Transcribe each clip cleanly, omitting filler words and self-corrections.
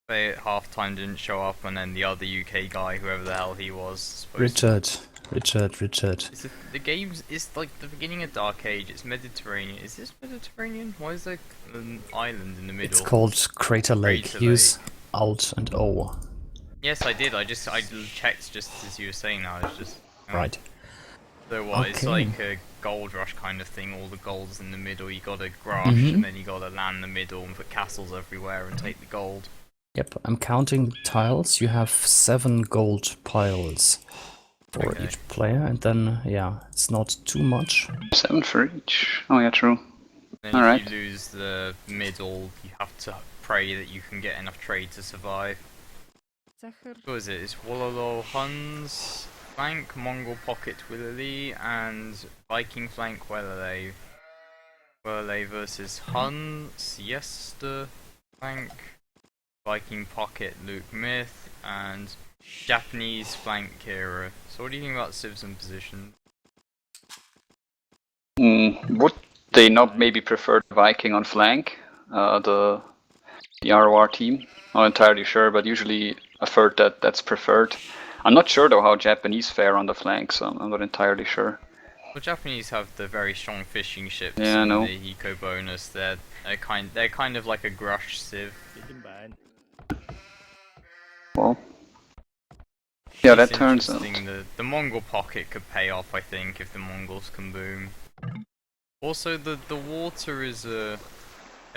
They at halftime didn't show up, and then the other UK guy, whoever the hell he was, Rgeadn. The game's it's like the beginning of Dark Age. It's Mediterranean. Is this Mediterranean? Why is there an island in the middle? It's called Crater Lake. Crater Use Lake. Alt and O. Yes, I did. I checked just as you were saying. I was just Right. So what? Okay. It's like a gold rush kind of thing. All the gold's in the middle. You gotta grush, and then you gotta land in the middle and put castles everywhere and take the gold. Yep, I'm counting tiles. You have 7 gold piles for each player, and then, yeah, it's not too much. 7 for each. Oh yeah, true. Then Alright. if you lose the middle, you have to pray that you can get enough trade to survive. What is it? It's WOLOL0 Huns flank, Mongol pocket WOLOL0, and Viking flank WOLOL0. WOLOL0 versus Hun, Siesta flank, Viking pocket Luke Myth, and Japanese flank Kira. So what do you think about civs and positions? Would they not maybe prefer the Viking on flank? The RoR team? Not entirely sure, but usually I've heard that that's preferred. I'm not sure though how Japanese fare on the flank, so I'm not entirely sure. Well, Japanese have the very strong fishing ships. Yeah, I know. The eco bonus. They're kind of like a grush civ. Well, yeah, that It's turns out. interesting. The Mongol pocket could pay off, I think, if the Mongols can boom. Also, the water is a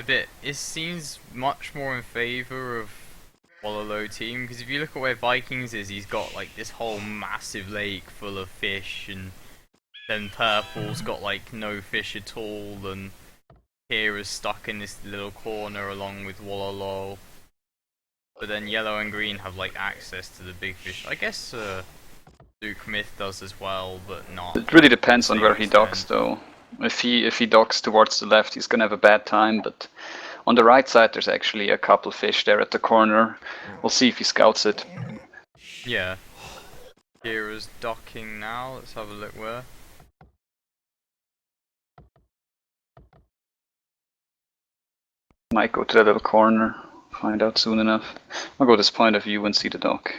bit. It seems much more in favor of WOLOL0 team, because if you look at where Vikings is, he's got like this whole massive lake full of fish, and then Purple's got like no fish at all, and Kira's stuck in this little corner along with WOLOL0. But then Yellow and Green have like access to the big fish. I guess Luke Myth does as well, but not. It really depends on where he docks though. If he docks towards the left, he's gonna have a bad time, but on the right side there's actually a couple fish there at the corner. We'll see if he scouts it. Yeah. Kira's docking now. Let's have a look where. Might go to that little corner. Find out soon enough. I'll go this point of view and see the dock.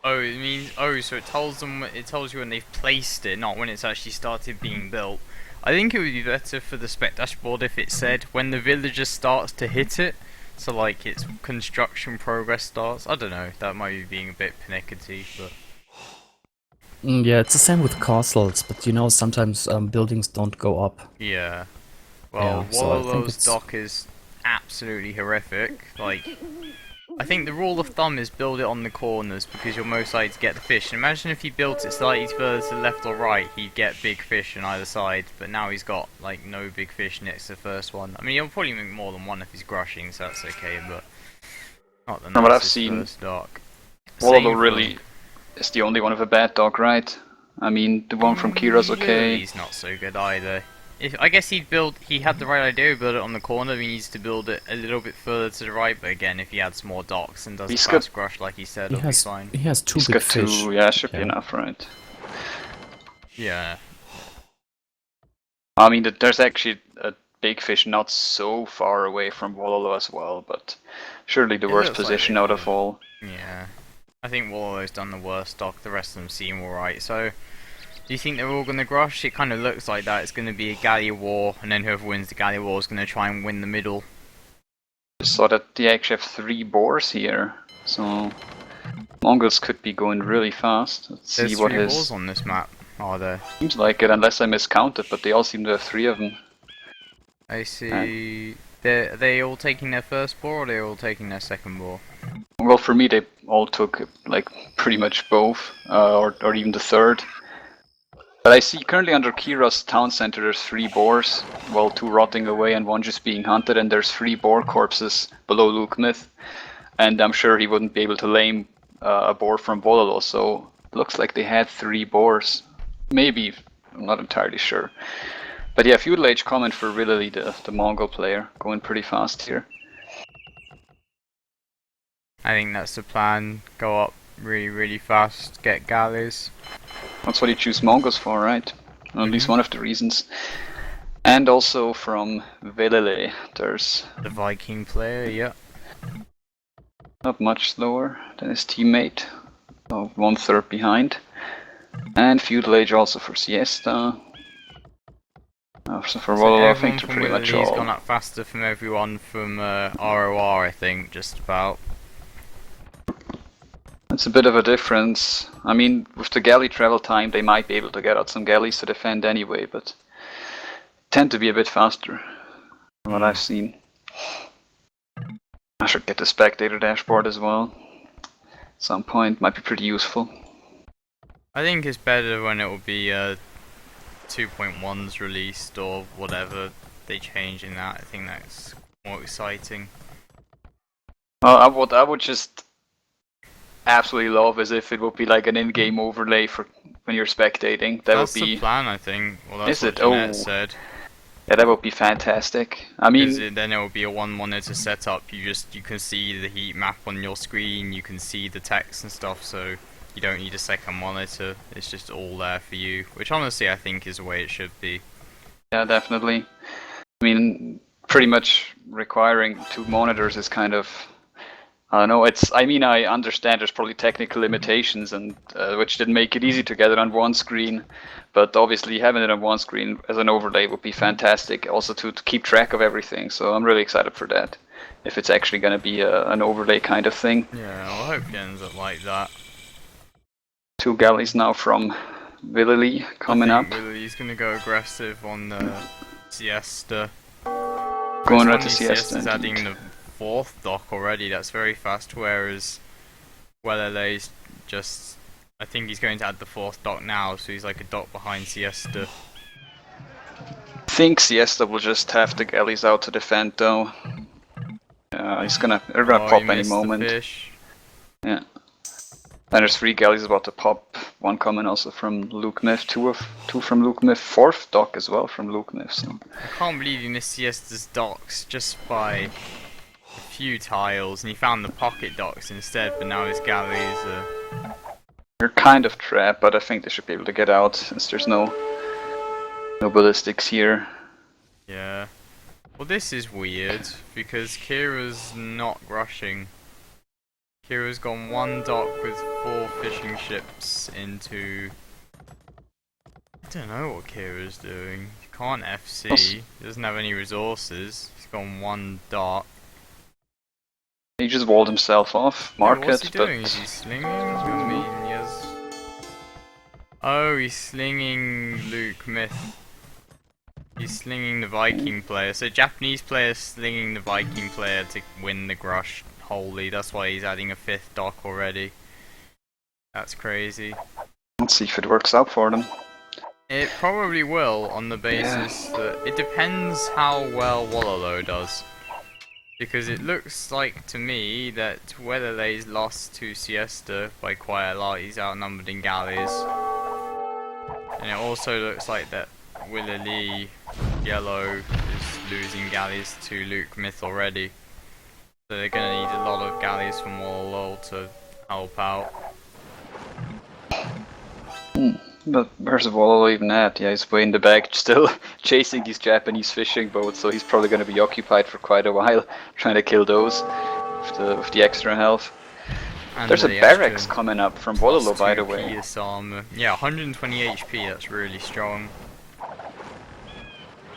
Oh, it means so it tells you when they've placed it, not when it's actually started being built. I think it would be better for the spec dashboard if it said when the villager starts to hit it, so like its construction progress starts. I don't know, that might be being a bit pernickety, but Yeah, it's the same with castles, but you know, sometimes buildings don't go up. yeah. Well, Yeah, so I think WOLOL0's it's- dock is absolutely horrific. Like, I think the rule of thumb is build it on the corners because you're most likely to get the fish. And imagine if he built it slightly further to the left or right, he'd get big fish on either side. But now he's got like no big fish next to the first one. I mean, he'll probably make more than one if he's grushing, so that's okay. But not the From what I've nicest seen, first dock. WOLOL0 really is the only one with a bad dock, right? I mean, the one from Kira's okay. He's not so good either. I guess he had the right idea, build it on the corner. He needs to build it a little bit further to the right, but again, if he adds more docks and does a fast grush like he said, it'll be fine. He has 2 He's big got fish. 2, yeah, should be enough, right? Yeah. I mean, there's actually a big fish not so far away from WOLOL0 as well, but surely the worst position out of all. Yeah. I think WOLOL0's done the worst dock, the rest of them seem alright, so do you think they're all going to grush? It kind of looks like that. It's going to be a Gallia war, and then whoever wins the Gallia war is going to try and win the middle. I saw that they actually have 3 boars here, so Mongols could be going really fast. Let's see what There's 3 his... wars on this map, are there? Seems like it, unless I miscounted, but they all seem to have 3 of them. I see. Are they all taking their first boar, or are they all taking their second boar? Well, for me, they all took like pretty much both, or even the third. But I see currently under Kira's town center there's 3 boars, well 2 rotting away and 1 just being hunted, and there's 3 boar corpses below Luke Myth. And I'm sure he wouldn't be able to lame a boar from WOLOL0, so it looks like they had 3 boars. Maybe, I'm not entirely sure. But yeah, Feudal Age comment for WOLOL0, the Mongol player, going pretty fast here. I think that's the plan. Go up really, really fast, get galleys. That's what you choose Mongols for, right? Or at least one of the reasons. And also from WOLOL0, there's The Viking player, yeah. Not much slower than his teammate. So 1/3 behind. And Feudal Age also for Siesta. So for So WOLOL0, I everyone think they're from pretty much WOLOL0's all. gone up faster from everyone from RoR, I think, just about. It's a bit of a difference. I mean, with the galley travel time, they might be able to get out some galleys to defend anyway, but tend to be a bit faster from what I've seen. I should get the spectator dashboard as well. At some point, might be pretty useful. I think it's better when it will be 2.1's released or whatever they change in that. I think that's more exciting. I would just absolutely love as if it would be like an in-game overlay for when you're spectating. That That's would be. the plan, I think. Well, that's Is what it? Genette Oh, said. yeah, that would be fantastic. I mean, Then it will be a one monitor setup. You can see the heat map on your screen. You can see the text and stuff. So you don't need a second monitor. It's just all there for you. Which honestly, I think is the way it should be. yeah, definitely. I mean, pretty much requiring 2 monitors is kind of. I don't know. I mean, I understand there's probably technical limitations, and which didn't make it easy to get it on one screen. But obviously, having it on one screen as an overlay would be fantastic. Also to keep track of everything. So I'm really excited for that. If it's actually going to be an overlay kind of thing. Yeah, I hope it ends up like that. 2 galleys now from WOLOL0 coming up. He's gonna go aggressive on the Siesta. Going right to Siesta. Siesta's adding the 4th dock already. That's very fast. Whereas WOLOL0's just, I think he's going to add the 4th dock now, so he's like a dock behind Siesta. I think Siesta will just have the galleys out to defend though. They're gonna pop any moment. Yeah. And there's 3 galleys about to pop. 1 coming also from Luke Myth, 2 from Luke Myth, 4th dock as well from Luke Myth. So. I can't believe he missed Siesta's docks just by a few tiles, and he found the pocket docks instead. But now his galleys are. They're kind of trapped, but I think they should be able to get out since there's no ballistics here. Yeah. Well, this is weird because Kira's not rushing. Kira's gone 1 dock with 4 fishing ships into. I don't know what Kira's doing. He can't FC. He doesn't have any resources. He's gone 1 dock. He just walled himself off. Market, what's he doing? Is he slinging? I mean, he has. Oh, he's slinging Luke Myth. He's slinging the Viking player. So Japanese player slinging the Viking player to win the Grush wholly. That's why he's adding a 5th dock already. That's crazy. Let's see if it works out for them. It probably will, on the basis that it depends how well WOLOL0 does. Because it looks like to me that WOLOL0's lost to Siesta by quite a lot. He's outnumbered in galleys. And it also looks like that WOLOL0 Yellow is losing galleys to Luke Myth already. So they're gonna need a lot of galleys from WOLOL0 to help out. But where's WOLOL0 even at? Yeah, he's way in the back, still chasing these Japanese fishing boats, so he's probably going to be occupied for quite a while, trying to kill those with the extra health. And there's a barracks coming up from WOLOL0, by the way. Yeah, 120 HP, that's really strong.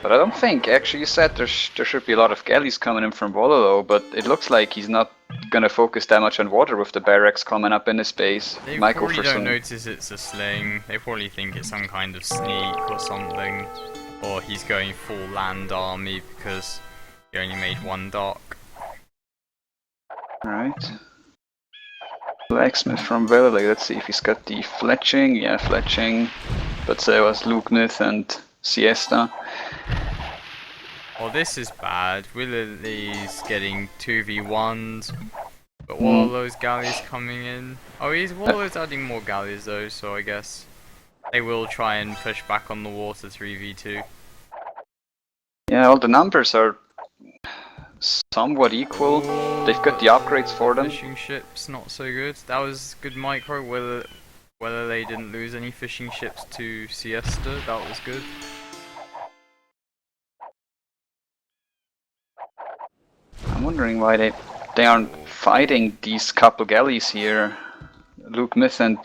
But I don't think, actually you said there should be a lot of galleys coming in from WOLOL0, but it looks like he's not gonna focus that much on water with the barracks coming up in his base. They probably don't notice it's a sling, they probably think it's some kind of sneak or something. Or he's going full land army because he only made 1 dock. Alright. Blacksmith from WOLOL0, let's see if he's got the fletching. Yeah, fletching. But so was Luke Myth and Siesta. Well, this is bad. WOLOL0's getting 2v1s, but WOLOL0's galleys coming in. Oh, WOLOL0's adding more galleys though, so I guess they will try and push back on the water 3v2. Yeah, all the numbers are somewhat equal. They've got the upgrades for them. Fishing ships, not so good. That was good micro. WOLOL0 didn't lose any fishing ships to Siesta. That was good. I'm wondering why they aren't fighting these couple galleys here. Luke Myth and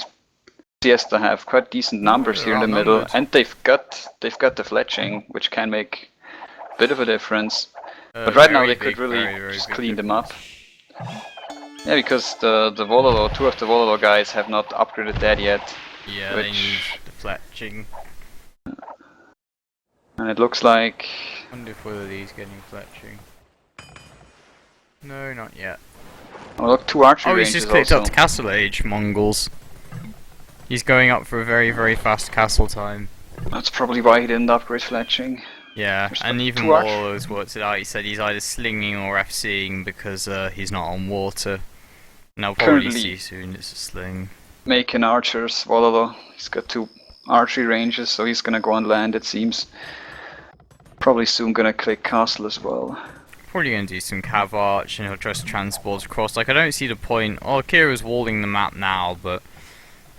Siesta have quite decent numbers here in the middle, and they've got the fletching, which can make a bit of a difference. But right now they could really just clean them up. Yeah, because the WOLOL0, two of the WOLOL0 guys have not upgraded that yet. Yeah, they need the fletching. And it looks like... I wonder if Willowly's getting fletching. No, not yet. Oh look, 2 archery ranges he's just clicked also. up to Castle Age, Mongols. He's going up for a very, very fast castle time. That's probably why he didn't upgrade fletching. Yeah, There's and like even 2 arch- WOLOL's worked it out. He said he's either slinging or FCing because he's not on water. And I'll probably Currently- see soon it's a sling. Making archers, WOLOL0. He's got 2 archery ranges, so he's gonna go on land, it seems. Probably soon gonna click castle as well. Probably gonna do some cav arch and he'll just transport across. Like, I don't see the point. Oh, Kira's walling the map now, but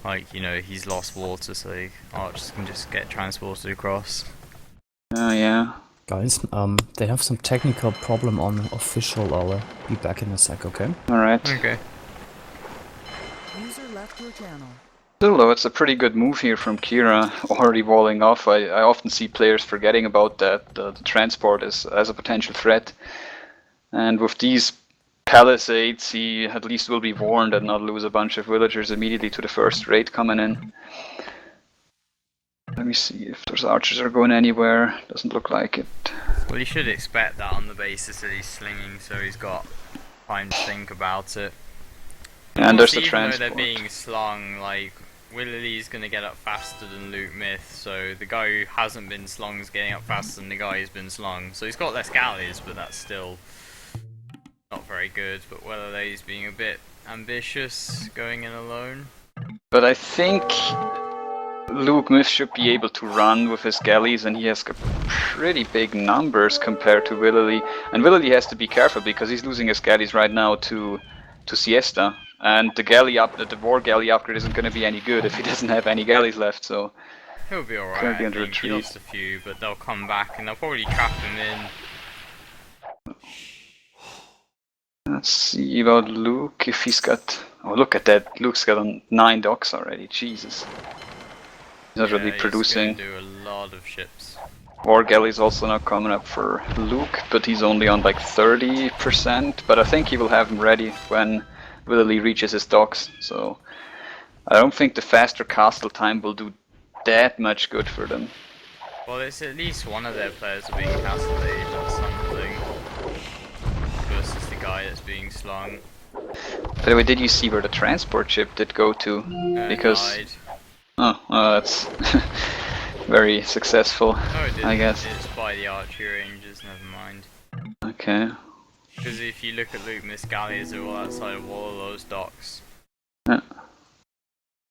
like, you know, he's lost water, so archers can just get transported across. Yeah. Guys, they have some technical problem on official. I'll be back in a sec, okay? Alright. Okay. User left your channel. Still though, it's a pretty good move here from Kira, already walling off. I often see players forgetting about that, the transport as a potential threat. And with these palisades, he at least will be warned and not lose a bunch of villagers immediately to the first raid coming in. Let me see if those archers are going anywhere. Doesn't look like it. Well, you should expect that on the basis that he's slinging, so he's got time to think about it. And there's the Even transport. though they're being slung, like, Willowly's gonna get up faster than Luke Myth, so the guy who hasn't been slung is getting up faster than the guy who's been slung. So he's got less galleys, but that's still not very good. But Willowly's being a bit ambitious, going in alone. But I think Luke Myth should be able to run with his galleys, and he has got pretty big numbers compared to Willowly. And Willowly has to be careful because he's losing his galleys right now to Siesta. And the war galley upgrade isn't going to be any good if he doesn't have any galleys left, so... He'll be alright, Currently I under think. He retreat. lost a few, but they'll come back and they'll probably trap him in. Let's see about Luke, if he's got... Oh, look at that. Luke's got 9 docks already, Jesus. He's not really producing. He's gonna do a lot of ships. War galley's also not coming up for Luke, but he's only on like 30%, but I think he will have them ready when Willowly reaches his docks, so I don't think the faster castle time will do that much good for them. Well, it's at least one of their players are being castle age or something, versus the guy that's being slung. By the way, did you see where the transport ship did go to? Because... Died. Oh, well, that's very successful, No, it didn't. I guess. It's by the archery ranges, never mind. Okay. Because if you look at Luke Myth's galleys, they're all outside of WOLOL0's docks. Yeah.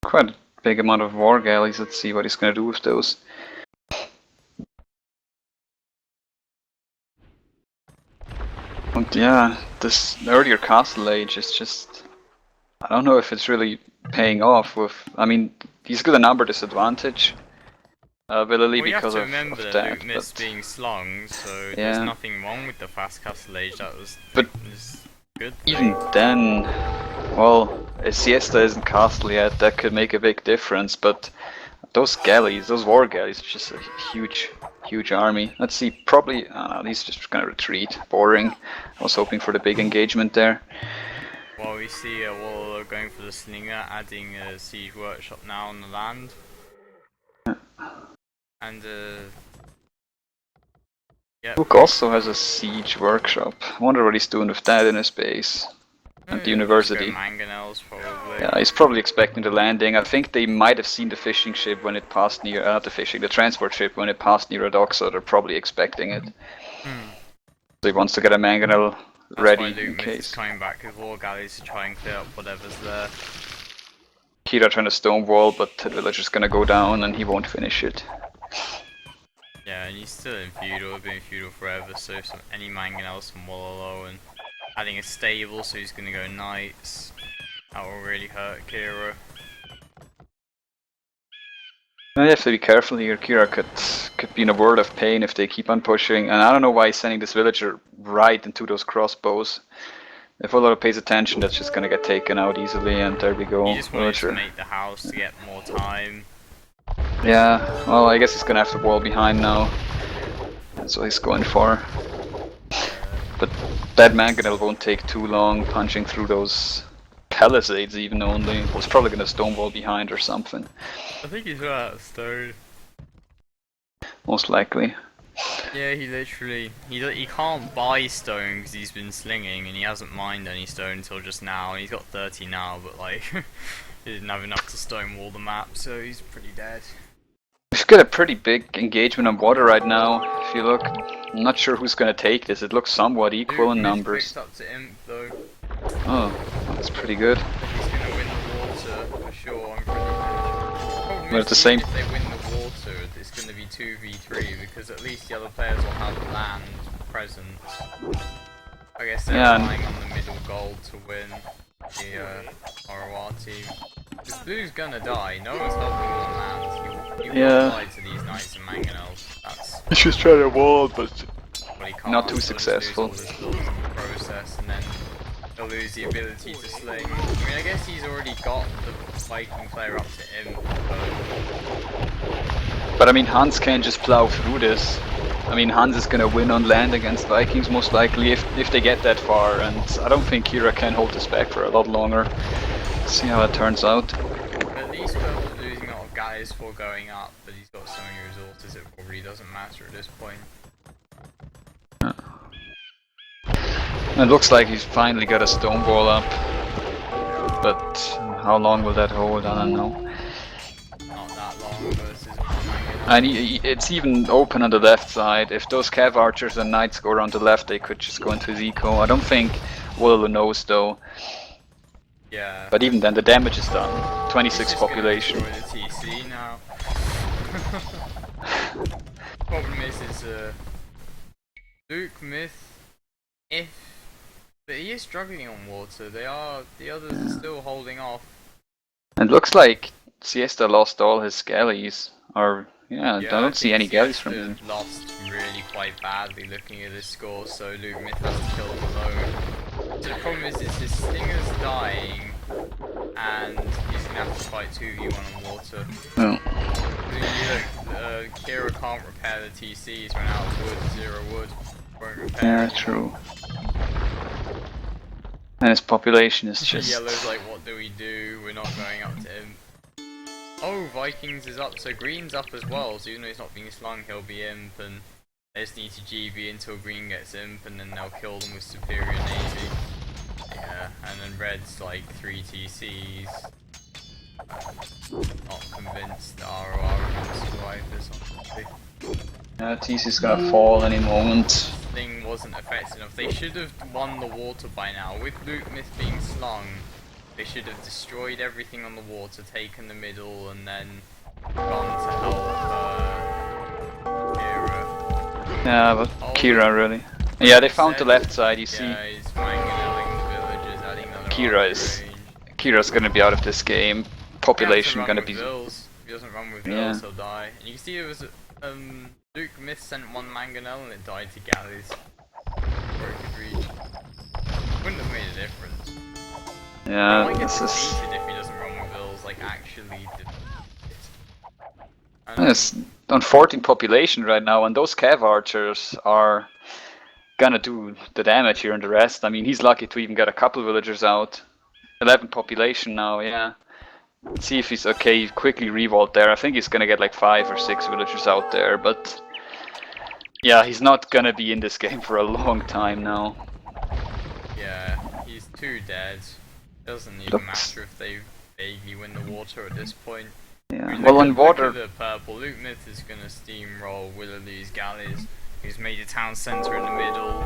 Quite a big amount of war galleys. Let's see what he's gonna do with those. And yeah, this earlier castle age is just... I don't know if it's really paying off with... I mean, he's got a number disadvantage. Willowly, Well, you have because to of remember that, that Luke Myth's but... being slung, so Yeah. there's nothing wrong with the fast castle age. That was But was good. even then, well, a Siesta isn't castle yet, that could make a big difference, but those galleys, those war galleys, just a huge army. Let's see, probably, I don't know, he's just gonna retreat, boring. I was hoping for the big engagement there. Well, we see WOLOL0 going for the slinger, adding a siege workshop now on the land. And yeah. Luke also has a siege workshop. I wonder what he's doing with that in his base. At the university. Mangonels, probably. Yeah, he's probably expecting the landing. I think they might have seen the fishing ship when it passed near, not the fishing, the transport ship when it passed near a dock, so they're probably expecting it. So he wants to get a mangonel ready That's why in Luke Myth is case. coming back with war galleys to try and clear up whatever's there. Kira trying to stonewall, but the villager's gonna go down and he won't finish it. Yeah, and he's still in feudal, been feudal forever, so any mangonels from WOLOL0 and adding a stable, so he's gonna go knights. That will really hurt Kira. You have to be careful here. Kira could be in a world of pain if they keep on pushing, and I don't know why he's sending this villager right into those crossbows. If WOLOL0 pays attention, that's just gonna get taken out easily, and there we go. He just wanted to Villager. make the house to get more time. Yeah, well, I guess he's gonna have to wall behind now. That's what he's going for. But that mangonel won't take too long, punching through those palisades even only. Was probably gonna stonewall behind or something. I think he's out of stone. Most likely. Yeah, he literally, he can't buy stone because he's been slinging and he hasn't mined any stone until just now, and he's got 30 now, but like, he didn't have enough to stonewall the map, so he's pretty dead. We've got a pretty big engagement on water right now. If you look, I'm not sure who's gonna take this. It looks somewhat equal in numbers. Up to Imp though. Oh, that's pretty good. He's gonna win the water for sure. I'm pretty sure. But at the same, if they win the water, it's gonna be 2v3 because at least the other players will have land presence. I guess they're relying on the middle gold to win the RoR team. Because Blue's gonna die. No one's helping him on land. He will die to these Knights and Mangonels. That's. he's just trying to wall, but He can't, not too so successful. he'll lose all his builds in the process, and then he'll lose the ability to sling. I mean, I guess he's already got the Viking player up to him. But I mean, Hans can't just plow through this. I mean, Hans is gonna win on land against Vikings most likely if they get that far, and I don't think Kira can hold this back for a lot longer. See how it turns out. At least Purple's losing a lot of guys for going up, but he's got so many resources it probably doesn't matter at this point. It looks like he's finally got a stone ball up, but how long will that hold? I don't know. Not that long versus Mangonel. And it's even open on the left side. If those Cav archers and knights go around the left, they could just go into his eco. I don't think WOLOL0 knows though. Yeah. But even then, the damage is done. 26 population. Destroy the TC now. Problem is Luke Myth, but he is struggling on water. The others are still holding off. It looks like Siesta lost all his galleys. Or yeah, I don't see any galleys from him. Lost really quite badly looking at his score, so Luke Myth has to kill them alone. So the problem is his Stinger's dying, and he's gonna have to fight 2v1 on water. Oh. Kira can't repair the TC, he's run out of wood, 0 wood. Won't repair Yeah, true. And his population is just... Yellow's like, what do we do? We're not going up to him. Oh, Vikings is up, so Green's up as well, so even though he's not being slung, he'll be imp, and they just need to GB until Green gets imp, and then they'll kill them with superior navy. Yeah, and then Red's like 3 TCs. Not convinced the RoR can survive this, honestly. Yeah, TC's gonna fall any moment. Thing wasn't effective enough. They should have won the water by now. With Luke Myth being slung, they should have destroyed everything on the water, taken the middle, and then gone to help Kira. Yeah, but Kira really. Yeah, they found the left side, you see. Yeah, he's mangoneling the villagers, adding another Kira's gonna be out of this game. Population gonna be... Bills. If he doesn't run with Bills, he'll die. And you can see it was Luke Myth sent one mangonel and it died to galleys. Before it could reach. Wouldn't have made a difference. Yeah, He might get this is... defeated if he doesn't run with Bills, like actually defeated. Yes, on 14 population right now, and those Cav archers are gonna do the damage here and the rest. I mean, he's lucky to even get a couple villagers out. 11 population now, yeah. Let's see if he's okay. Quickly revolt there. I think he's gonna get like 5 or 6 villagers out there, but yeah, he's not gonna be in this game for a long time now. Yeah, he's too dead. Doesn't even matter if they vaguely win the water at this point. Yeah, I mean, well, on water... Look at the purple. Luke Myth is gonna steamroll WOLOL0's galleys. He's made a town centre in the middle.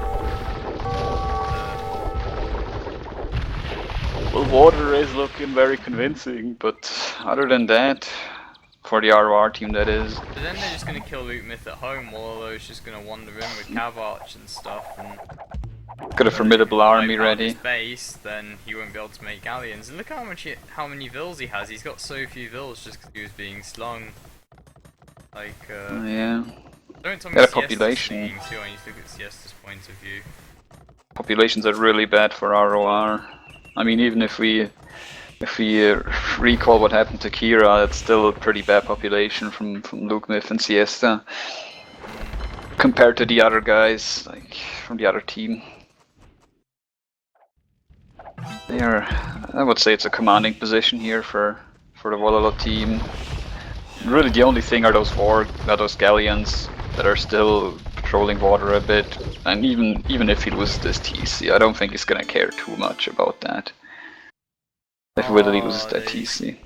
Well, water is looking very convincing, but other than that, for the RoR team that is. But then they're just gonna kill Luke Myth at home, WOLOL0's just gonna wander in with Cav Arch and stuff, and got a formidable army ready. His base, then he won't be able to make galleons. And look how many vills he has. He's got so few vills just because he was being slung. Like, yeah. Don't tell me Got a Siesta's population. too. I need to look at Siesta's point of view. populations are really bad for RoR. I mean, even if we recall what happened to Kira, it's still a pretty bad population from Luke Myth and Siesta compared to the other guys, like from the other team. They are, I would say, it's a commanding position here for the WOLOL0 team. Really, the only thing are those galleons that are still patrolling water a bit. And even if he loses this TC, I don't think he's gonna care too much about that. If Willie loses that TC.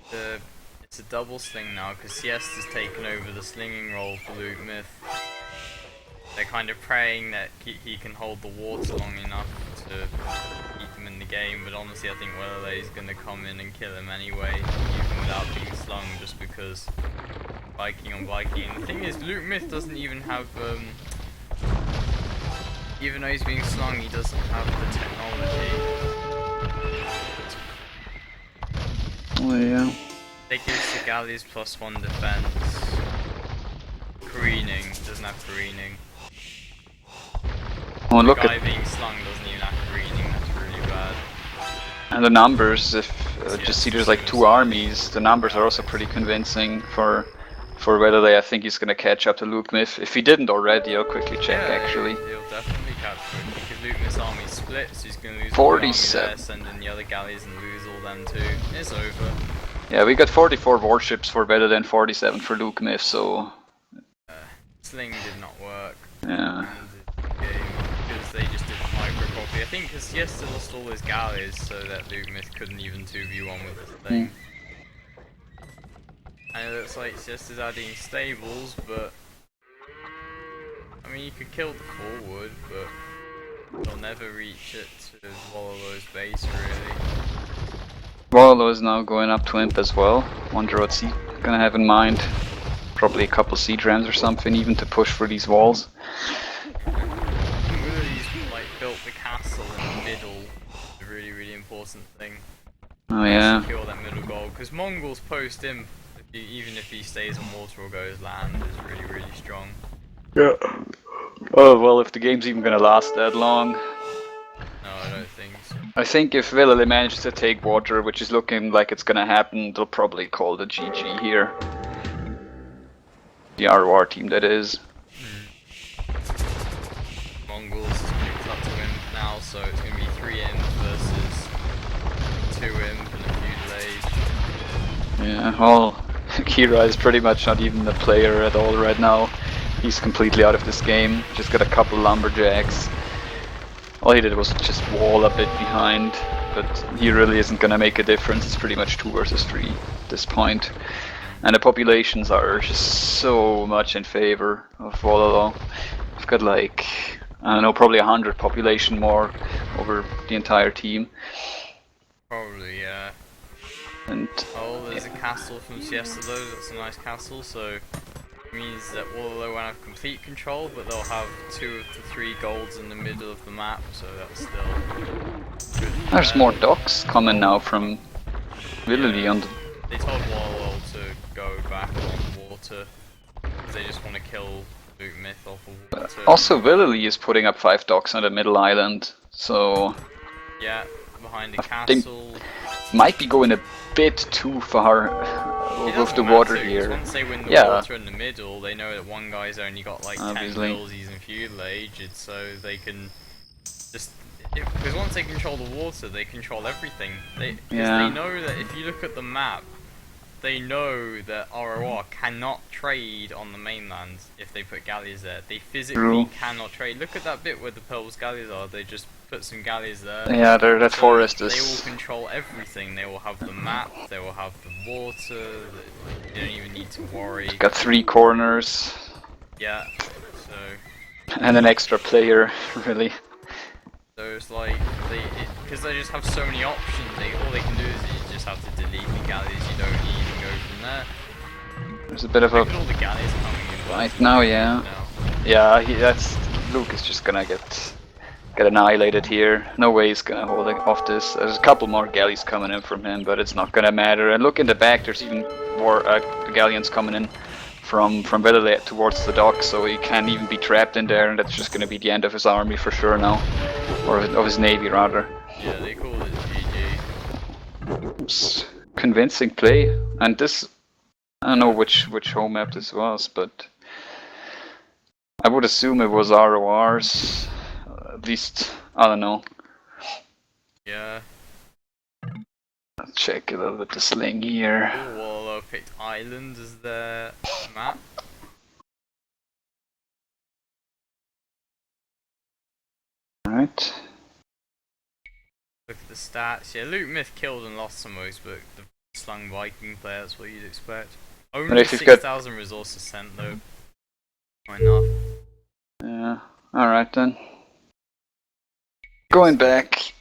It's a double sling now, because Siesta's taken over the slinging role for Luke Myth. They're kind of praying that he can hold the water long enough to keep him in the game, but honestly I think WOLOL0 is going to come in and kill him anyway, even without being slung, just because Viking on Viking. And the thing is, Luke Myth doesn't even have, even though he's being slung, he doesn't have the technology. Oh yeah. They gives the galleys +1 defense. Careening, doesn't have careening. Oh, The look guy at being slung doesn't even have careening, that's really bad. and the numbers. If just see, there's like 2 armies. The numbers are also pretty convincing for WOLOL0. I think he's gonna catch up to Luke Myth. If he didn't already, I'll quickly check actually. He'll definitely catch him. Because Luke Myth's army splits, he's gonna lose 47. all the army there, send in the other galleys and lose all them too. It's over. Yeah, we got 44 warships for WOLOL0 and 47 for Luke Myth, so Sling did not work. yeah. Because they just didn't micro properly. I think because Siesta lost all his galleys, so that Luke Myth couldn't even 2v1 with the thing. And it looks like Siesta's adding stables, but I mean, you could kill the forward, but they'll never reach it to WOLOL0's base, really. WOLOL0 is now going up to Imp as well. Wonder what's he gonna have in mind. Probably a couple siege rams or something, even to push for these walls. Willie's like built the castle in the middle. It's a really, really important thing. Oh yeah. Secure that middle goal, because Mongols post Imp, even if he stays on water or goes land, is really, really strong. Yeah. Oh well, if the game's even gonna last that long. No, I don't think so. I think if WOLOL0 manages to take water, which is looking like it's gonna happen, they'll probably call the GG here. The RoR team, that is. Mongols picked up to Imp now, so it's going to be 3 Imp versus 2 Imp and a feudal age. Yeah, well, Kira is pretty much not even a player at all right now. He's completely out of this game. Just got a couple lumberjacks. All he did was just wall a bit behind, but he really isn't gonna make a difference. It's pretty much 2 versus 3 at this point. And the populations are just so much in favor of WOLOL0. We've got like, I don't know, probably 100 population more over the entire team. Probably, yeah. And oh, there's a castle from Siesta though, that's a nice castle, so it means that WOLOL0 won't have complete control, but they'll have 2 of the 3 golds in the middle of the map, so that's still good. There's more docks coming now from WOLOL0 on the... They told WOLOL0 to go back on water, because they just want to kill Luke Myth off of water. Also, WOLOL0 is putting up 5 docks on the middle island, so... yeah, behind the castle. Might be going a bit too far with the water here. Once they win the water in the middle, they know that one guy's only got like 10 abilities in feudal age, so they can just... because once they control the water, they control everything. They know that if you look at the map, they know that RoR cannot trade on the mainland if they put galleys there. They physically cannot trade. Look at that bit where the Pearl's galleys are, they just put some galleys there. Yeah, that so forest is... they will control everything. They will have the map, they will have the water, they don't even need to worry. Got 3 corners. Yeah, so... and an extra player, really. So it's like, because they just have so many options, all they can do is you just have to delete the galleys you don't need and go from there. There's a bit of a... all the galleys coming in right now, yeah. Yeah, Luke is just gonna get annihilated here. No way he's gonna hold off this. There's a couple more galleys coming in from him, but it's not gonna matter. And look in the back, there's even more galleons coming in from WOLOL0 towards the dock, so he can't even be trapped in there, and that's just gonna be the end of his army for sure now. Or of his navy, rather. Yeah, they call it GG. It's convincing play. And this, I don't know which home map this was, but I would assume it was RoR's. At least, I don't know. Yeah. Let's check a little bit the sling here. WOLOL0 picked Island as their map. Alright. Look at the stats. Yeah, Luke Myth killed and lost some most, but the slung Viking player, that's what you'd expect. Only if you've got- 6,000 resources sent though. Not enough. Yeah, alright then. Going back.